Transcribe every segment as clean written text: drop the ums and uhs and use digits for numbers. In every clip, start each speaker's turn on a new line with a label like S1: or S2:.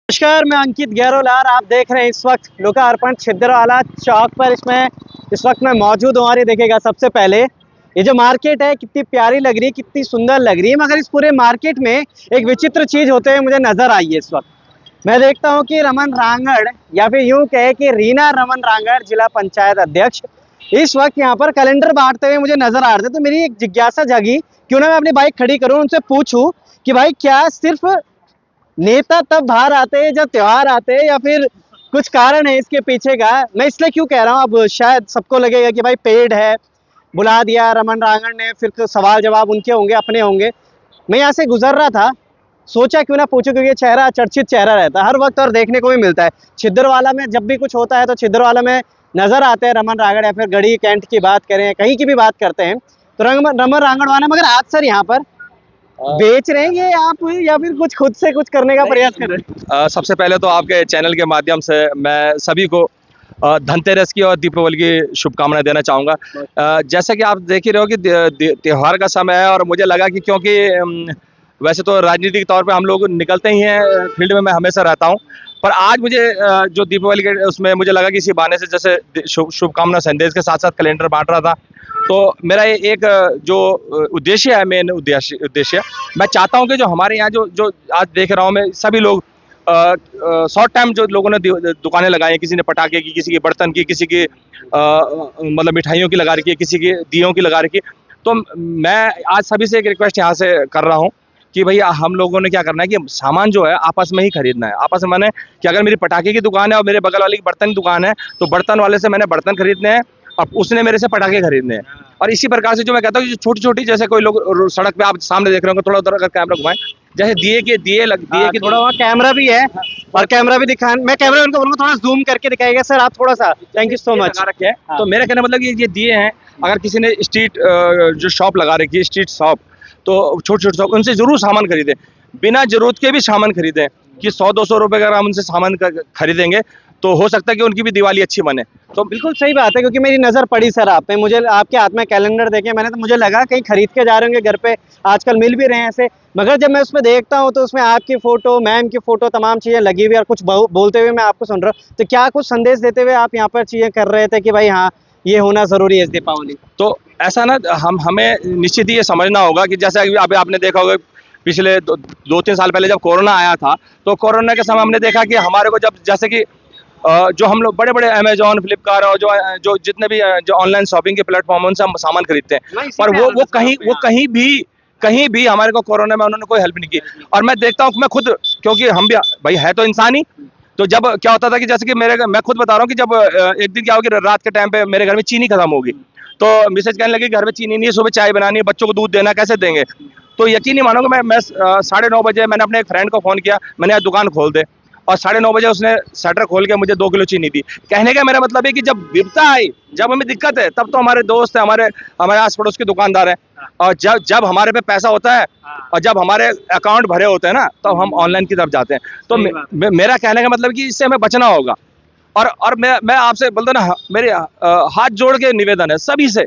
S1: नमस्कार, मैं अंकित गहलोत। आप देख रहे हैं इस वक्त लोकार्पण छिंदवाड़ा चौक पर। इस वक्त मैं मौजूद हूँ और ये देखिएगा, सबसे पहले ये जो मार्केट है कितनी प्यारी लग रही है, कितनी सुंदर लग रही है। मगर इस पूरे मार्केट में एक विचित्र चीज होते हुए मुझे नजर आई है। इस वक्त मैं देखता हूँ कि रमन रांगड़, या फिर यूं कहे कि रीना रमन रांगड़, जिला पंचायत अध्यक्ष, इस वक्त यहाँ पर कैलेंडर बांटते हुए मुझे नजर आ रहे थे। तो मेरी एक जिज्ञासा जगी, क्यों ना मैं अपनी बाइक खड़ी करूँ, उनसे पूछूं कि भाई क्या सिर्फ नेता तब बाहर आते हैं जब त्योहार आते हैं, या फिर कुछ कारण है इसके पीछे का। मैं इसलिए क्यों कह रहा हूँ, अब शायद सबको लगेगा कि भाई पेड है, बुला दिया रमन रांगड़ ने, फिर सवाल जवाब उनके होंगे, अपने होंगे। मैं यहाँ से गुजर रहा था, सोचा क्यों ना पूछूं, क्योंकि चेहरा चर्चित चेहरा रहता है हर वक्त और देखने को भी मिलता है। छिद्रवाला में जब भी कुछ होता है तो छिद्रवाला में नजर आते हैं रमन रांगड़, या फिर गढ़ी कैंट की बात करें, कहीं की भी बात करते हैं तो रमन रांगड़ वाला। मगर आज सर यहाँ पर बेच रहे हैं ये आप, या फिर कुछ खुद से कुछ करने का प्रयास कर रहे हैं?
S2: सबसे पहले तो आपके चैनल के माध्यम से मैं सभी को धनतेरस की और दीपावली की शुभकामनाएं देना चाहूँगा। जैसा कि आप देख ही रहे हो कि त्योहार का समय है, और मुझे लगा कि क्योंकि वैसे तो राजनीतिक तौर पे हम लोग निकलते ही हैं, फील्ड में मैं हमेशा रहता हूँ, पर आज मुझे जो दीपावली के उसमें मुझे लगा कि इसी बहाने से जैसे शुभकामना संदेश के साथ साथ कैलेंडर बांट रहा था, तो मेरा एक जो उद्देश्य है, मेन उद्देश्य मैं चाहता हूं कि जो हमारे यहाँ जो आज देख रहा हूं मैं, सभी लोग शॉर्ट टाइम जो लोगों ने दुकानें लगाई हैं, किसी ने पटाखे की, किसी की बर्तन की, किसी की मतलब मिठाइयों की लगा रखी है, किसी की दियों की लगा रखी है। तो मैं आज सभी से एक रिक्वेस्ट यहाँ से कर रहा हूँ कि भैया हम लोगों ने क्या करना है कि सामान जो है आपस में ही खरीदना है। आपस में मैंने कि अगर मेरी पटाखे की दुकान है और मेरे बगल वाले की बर्तन की दुकान है, तो बर्तन वाले से मैंने बर्तन खरीदने हैं और उसने मेरे से पटाखे खरीदने हैं। और इसी प्रकार से जो मैं कहता हूँ, छोटी छोटी, जैसे कोई लोग सड़क पे आप सामने देख रहे होंगे, थोड़ा उधर अगर कैमरा घुमाएं, जैसे दिए की
S1: थोड़ा वहाँ कैमरा भी है और कैमरा भी दिखा, मैं कैमरा उनको बोलूँगा थोड़ा जूम करके दिखाएगा सर आप थोड़ा सा। Thank you so much.
S2: रखे हैं। तो मेरा कहना मतलब ये दिए हैं, अगर किसी ने स्ट्रीट जो शॉप लगा रखी है, स्ट्रीट शॉप, तो छोटे छोटे शॉप, उनसे जरूर सामान खरीदें, बिना जरूरत के भी सामान खरीदें। कि 100-200 रुपए अगर हम उनसे सामान खरीदेंगे तो हो सकता है कि उनकी भी दिवाली अच्छी बने।
S1: तो बिल्कुल सही बात है, क्योंकि मेरी नज़र पड़ी सर आप पे, मुझे आपके हाथ में कैलेंडर देखे मैंने, तो मुझे लगा कहीं खरीद के जा रहे होंगे घर पे, आजकल मिल भी रहे हैं ऐसे। मगर जब मैं उसमें देखता हूँ तो उसमें आपकी फ़ोटो, मैम की फ़ोटो, तमाम चीज़ें लगी हुई, और कुछ बोलते हुए मैं आपको सुन रहा हूँ। तो क्या कुछ संदेश देते हुए आप यहाँ पर चीज़ें कर रहे थे कि भाई हाँ ये होना ज़रूरी है इस दीपावली?
S2: तो ऐसा ना, हमें निश्चित ही ये समझना होगा कि जैसे अभी आपने देखा होगा, पिछले 2-3 साल पहले जब कोरोना आया था, तो कोरोना के समय हमने देखा कि हमारे को जब जैसे कि जो हम लोग बड़े बड़े अमेजोन, फ्लिपकार्ट और जो जितने भी जो ऑनलाइन शॉपिंग के प्लेटफॉर्म, उनसे हम सामान खरीदते हैं, पर वो कहीं भी हमारे को कोरोना में उन्होंने कोई हेल्प नहीं की। और मैं देखता हूँ कि मैं खुद, क्योंकि हम भी भाई है तो इंसान ही, तो जब क्या होता था कि जैसे कि मैं खुद बता रहा हूँ कि जब एक दिन क्या होगी, रात के टाइम पे मेरे घर में चीनी खत्म होगी, तो मिसेज कहने लगी घर में चीनी नहीं है, सुबह चाय बनानी है, बच्चों को दूध देना, कैसे देंगे? तो यकीन नहीं मानोगे, मैं 9:30 बजे मैंने अपने एक फ्रेंड को फोन किया, मैंने आज दुकान खोल दे, और 9:30 बजे उसने शटर खोल के मुझे 2 किलो चीनी दी। कहने का मेरा मतलब है कि जब विपदा आई, जब हमें दिक्कत है, तब तो हमारे दोस्त है, हमारे आस पड़ोस के दुकानदार है, और जब हमारे पे पैसा होता है और जब हमारे अकाउंट भरे होते हैं ना, तब तो हम ऑनलाइन की तरफ जाते हैं। तो मेरा कहने का मतलब कि इससे हमें बचना होगा। और मैं आपसे बोलता ना, मेरे हाथ जोड़ के निवेदन है सभी से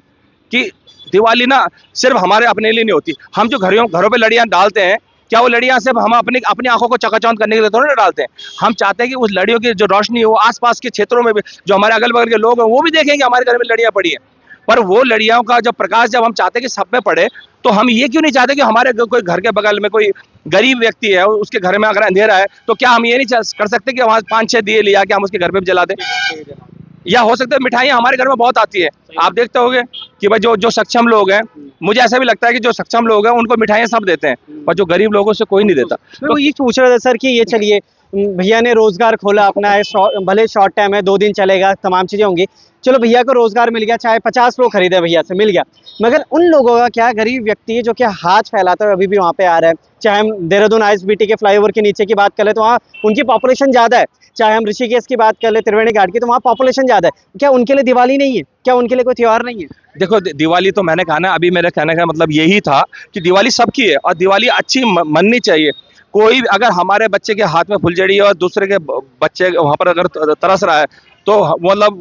S2: कि दिवाली ना सिर्फ हमारे अपने लिए नहीं होती। हम जो घरों पे लड़ियां डालते हैं, क्या वो लड़ियां सिर्फ हम अपनी आंखों को चकाचौंध करने के लिए थोड़ी ना डालते हैं? हम चाहते हैं कि उस लड़ियों की जो रोशनी हो, आसपास के क्षेत्रों में भी जो हमारे अगल बगल के लोग हैं, वो भी देखेंगे हमारे घर में लड़ियां पड़ी है। पर वो लड़ियों का जब प्रकाश जब हम चाहते हैं कि सब में पड़े, तो हम ये क्यों नहीं चाहते कि हमारे कोई घर के बगल में कोई गरीब व्यक्ति है, उसके घर में अगर अंधेरा है, तो क्या हम ये नहीं कर सकते कि वहां 5-6 दिए लिया कि हम उसके घर पे भी जला दें? या हो सकता है मिठाइयाँ हमारे घर में बहुत आती है, आप देखते होंगे कि भाई जो सक्षम लोग हैं, मुझे ऐसा भी लगता है कि जो सक्षम लोग हैं उनको मिठाइयाँ सब देते हैं, पर जो गरीब लोगों से कोई नहीं देता।
S1: तो ये पूछ रहे थे सर कि ये चलिए भैया ने रोजगार खोला अपना है, भले शॉर्ट टाइम है, 2 दिन चलेगा, तमाम चीजें होंगी, चलो भैया को रोजगार मिल गया, चाहे 50 लोग खरीदे भैया से, मिल गया। मगर उन लोगों का क्या, गरीब व्यक्ति है जो क्या हाथ फैलाता है, अभी भी वहाँ पे आ रहा है। चाहे हम देहरादून ISBT के फ्लाईओवर के नीचे की बात कर ले तो वहाँ उनकी पॉपुलेशन ज्यादा है, चाहे हम ऋषिकेश की बात कर ले, त्रिवेणी घाट की, तो वहाँ पॉपुलेशन ज्यादा है। क्या उनके लिए दिवाली नहीं है? क्या उनके लिए कोई त्योहार नहीं है?
S2: देखो, दिवाली तो मैंने कहा ना, अभी मेरे कहने का मतलब यही था कि दिवाली सबकी है, और दिवाली अच्छी मननी चाहिए। कोई अगर हमारे बच्चे के हाथ में फुलझड़ी है और दूसरे के बच्चे वहां पर अगर तरस रहा है, तो मतलब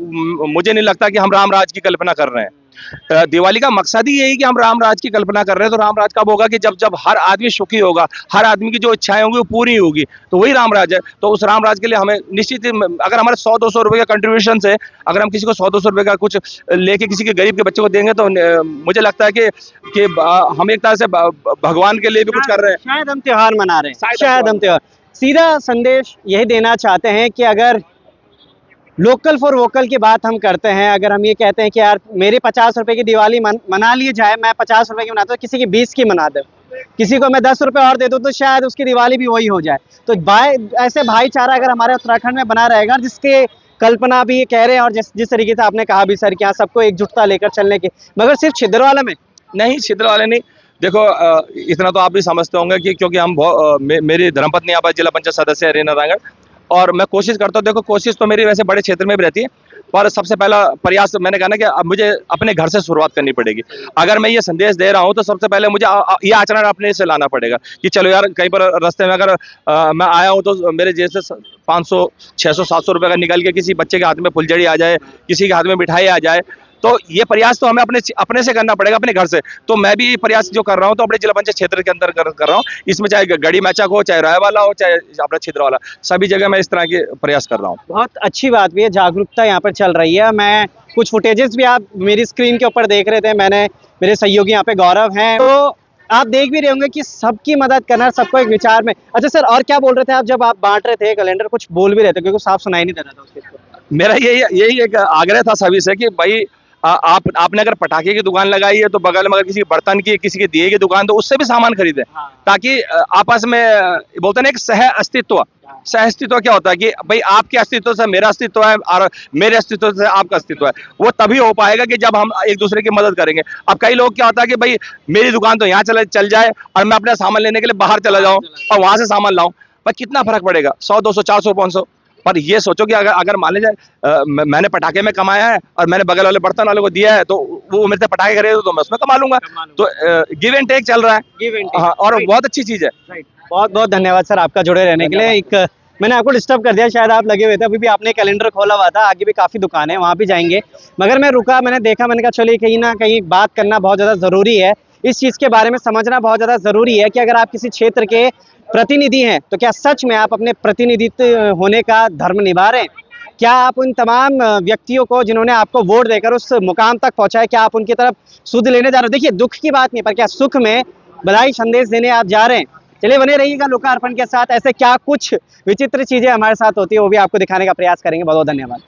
S2: मुझे नहीं लगता कि हम राम राज की कल्पना कर रहे हैं। दिवाली का मकसद ही यही कि हम राम राज की कल्पना कर रहे हैं। तो राम राज कब होगा कि जब जब हर आदमी सुखी होगा, हर आदमी की जो इच्छाएं होंगी वो पूरी होगी, तो वही राम राज है। तो उस राम राज के लिए हमें निश्चित ही अगर हमारे 100-200 रुपए का कंट्रीब्यूशन से अगर हम किसी को 100-200 रुपए का कुछ लेके किसी के गरीब के बच्चे को देंगे तो मुझे लगता है कि हम एक तरह से भगवान के लिए भी कुछ कर रहे हैं।
S1: शायद हम त्योहार मना रहे हैं,
S2: शायद
S1: शायद हम त्योहार। सीधा संदेश यही देना चाहते हैं कि अगर लोकल फॉर वोकल की बात हम करते हैं, अगर हम ये कहते हैं कि यार मेरी 50 रुपए की दिवाली मना ली जाए, मैं 50 रुपए की मनाता हूँ, किसी की 20 की मना दे, किसी को मैं 10 रुपए और दे दूँ तो शायद उसकी दिवाली भी वही हो जाए। तो ऐसे भाईचारा अगर हमारे उत्तराखंड में बना रहेगा, जिसके कल्पना भी ये कह रहे हैं और जिस तरीके से आपने कहा भी सर कि यहाँ सबको एकजुटता लेकर चलने की, मगर सिर्फ छिंदवाड़ा में
S2: नहीं, छिंदवाड़ा नहीं। देखो इतना तो आप भी समझते होंगे कि क्योंकि हम मेरी धर्मपत्नी यहाँ पर जिला पंचायत सदस्य है रीना रांगड़, और मैं कोशिश करता हूँ। देखो कोशिश तो मेरी वैसे बड़े क्षेत्र में भी रहती है, पर सबसे पहला प्रयास मैंने कहा ना कि अब मुझे अपने घर से शुरुआत करनी पड़ेगी। अगर मैं ये संदेश दे रहा हूँ तो सबसे पहले मुझे ये आचरण अपने से लाना पड़ेगा कि चलो यार कहीं पर रास्ते में अगर मैं आया हूँ तो मेरे जैसे 500, 600, 700 रुपये का निकल के किसी बच्चे के हाथ में फुलझड़ी आ जाए, किसी के हाथ में मिठाई आ जाए, तो ये प्रयास तो हमें अपने से करना पड़ेगा, अपने घर से। तो मैं भी ये प्रयास जो कर रहा हूँ तो अपने जिला पंचायत क्षेत्र के अंदर कर रहा हूँ। इसमें चाहे गढ़ी मैचक हो, चाहे रायवाला हो, चाहे अपना छिंदवाड़ा, सभी जगह मैं इस तरह के प्रयास कर रहा हूँ।
S1: बहुत अच्छी बात भी है, जागरूकता यहाँ पर चल रही है। मैं कुछ फुटेजेस भी आप मेरी स्क्रीन के ऊपर देख रहे थे, मेरे सहयोगी यहाँ पे गौरव हैं, तो आप देख भी रहे होंगे कि सबकी मदद करना, सबको एक विचार में। अच्छा सर, और क्या बोल रहे थे आप जब आप बांट रहे थे कैलेंडर, कुछ बोल भी रहे थे क्योंकि साफ सुनाई नहीं दे रहा था उसके।
S2: मेरा यही एक आग्रह था सभी से कि भाई आपने अगर पटाखे की दुकान लगाई है तो बगल में अगर किसी बर्तन की, किसी के दिए की दुकान, तो उससे भी सामान खरीदे, ताकि आपस में बोलते हैं ना एक सह अस्तित्व क्या होता है कि भाई आपके अस्तित्व से मेरा अस्तित्व है और मेरे अस्तित्व से आपका अस्तित्व है, वो तभी हो पाएगा कि जब हम एक दूसरे की मदद करेंगे। अब कई लोग क्या होता है कि भाई मेरी दुकान तो यहाँ चल जाए और मैं अपना सामान लेने के लिए बाहर चला जाऊँ और वहां से सामान लाऊं, पर कितना फर्क पड़ेगा, 100, 200, 400, 500। पर ये सोचो कि अगर मान लीजिए मैंने पटाखे में कमाया है और मैंने बगल वाले बर्तन वाले को दिया है, तो वो मेरे से पटाखे खरीदे तो मैं उसमें कमा लूंगा। तो गिव एंड टेक चल रहा है। हाँ, और बहुत अच्छी चीज है।
S1: बहुत बहुत धन्यवाद सर आपका जुड़े रहने के लिए। एक मैंने आपको डिस्टर्ब कर दिया, शायद आप लगे हुए थे, अभी भी आपने कैलेंडर खोला हुआ था, आगे भी काफ़ी दुकानें हैं, वहाँ भी जाएंगे, मगर मैं रुका, मैंने देखा, मैंने कहा चलिए कहीं ना कहीं बात करना बहुत ज़्यादा ज़रूरी है, इस चीज़ के बारे में समझना बहुत ज़्यादा ज़रूरी है कि अगर आप किसी क्षेत्र के प्रतिनिधि हैं तो क्या सच में आप अपने प्रतिनिधित्व होने का धर्म निभा रहे हैं? क्या आप उन तमाम व्यक्तियों को जिन्होंने आपको वोट देकर उस मुकाम तक पहुंचाए, क्या आप उनकी तरफ सुध लेने जा रहे हो? देखिए दुख की बात नहीं, पर क्या सुख में बधाई संदेश देने आप जा रहे हैं? चलिए बने रहिएगा लोकार्पण के साथ, ऐसे क्या कुछ विचित्र चीजें हमारे साथ होती है वो भी आपको दिखाने का प्रयास करेंगे। बहुत बहुत धन्यवाद।